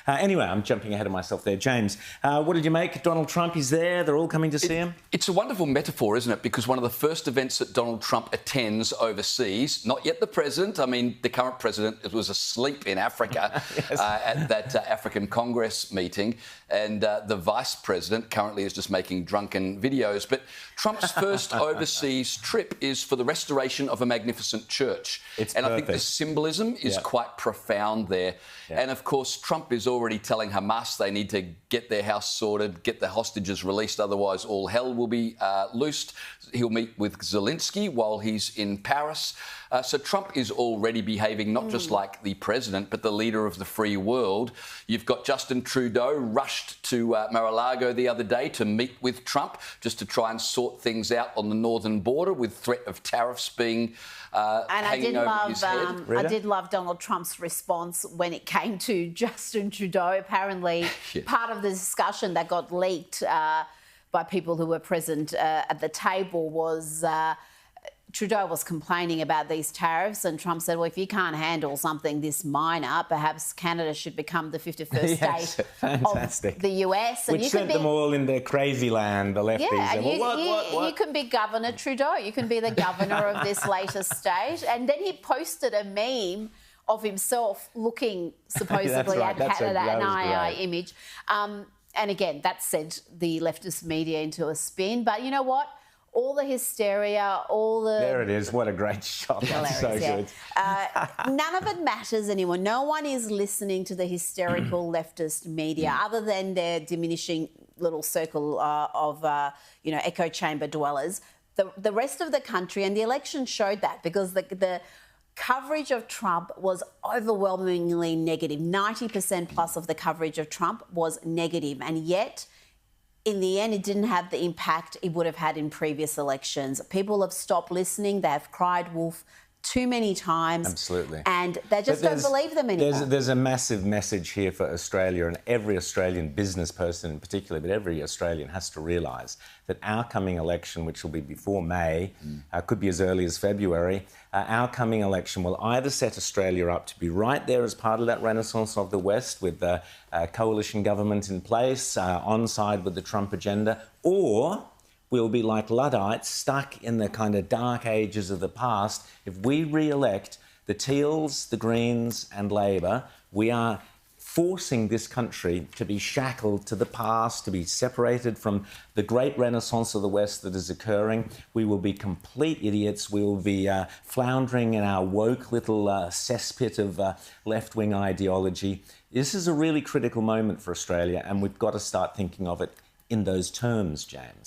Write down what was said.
Anyway, I'm jumping ahead of myself there. James, what did you make? Donald Trump is there. They're all coming to see him. It's a wonderful metaphor, isn't it? Because one of the first events that Donald Trump attends overseas, not yet the president. I mean, the current president was asleep in Africa Yes. at that African Congress meeting. And the vice president currently is just making drunken videos. But Trump's first overseas trip is for the restoration of a magnificent church. It's and perfect. I think the symbolism is quite profound there. Yeah. And of course, Trump is already telling Hamas they need to get their house sorted, get the hostages released, otherwise all hell will be loosed. He'll meet with Zelensky while he's in Paris. So Trump is already behaving not just like the president, but the leader of the free world. You've got Justin Trudeau rushed to Mar-a-Lago the other day to meet with Trump just to try and sort things out on the northern border with threat of tariffs being hanging over his head. I did love Donald Trump's response when it came to Justin Trudeau. Apparently, part of the discussion that got leaked by people who were present at the table was Trudeau was complaining about these tariffs, and Trump said, well, if you can't handle something this minor, perhaps Canada should become the 51st state of the US. And which sent them all in their crazy land, the lefties. Yeah, and what? You can be Governor Trudeau. You can be the governor of this latest state. And then he posted a meme of himself looking supposedly at Canada, an II image. And again, that sent the leftist media into a spin. But you know what? All the hysteria, all the... There it is. What a great shot. That's so good. None of it matters anymore. No one is listening to the hysterical leftist media other than their diminishing little circle of, echo chamber dwellers. The rest of the country, and the election showed that, because the coverage of Trump was overwhelmingly negative. 90% plus of the coverage of Trump was negative, and yet... in the end, it didn't have the impact it would have had in previous elections. People have stopped listening. They have cried wolf too many times. Absolutely. And they just don't believe them anymore. There's a massive message here for Australia, and every Australian business person in particular, but every Australian has to realise that our coming election, which will be before May, could be as early as February, our coming election will either set Australia up to be right there as part of that renaissance of the West with the coalition government in place, on side with the Trump agenda, or we'll be like Luddites stuck in the kind of dark ages of the past. If we re-elect the Teals, the Greens and Labor, we are forcing this country to be shackled to the past, to be separated from the great renaissance of the West that is occurring. We will be complete idiots. We will be floundering in our woke little cesspit of left-wing ideology. This is a really critical moment for Australia, and we've got to start thinking of it in those terms, James.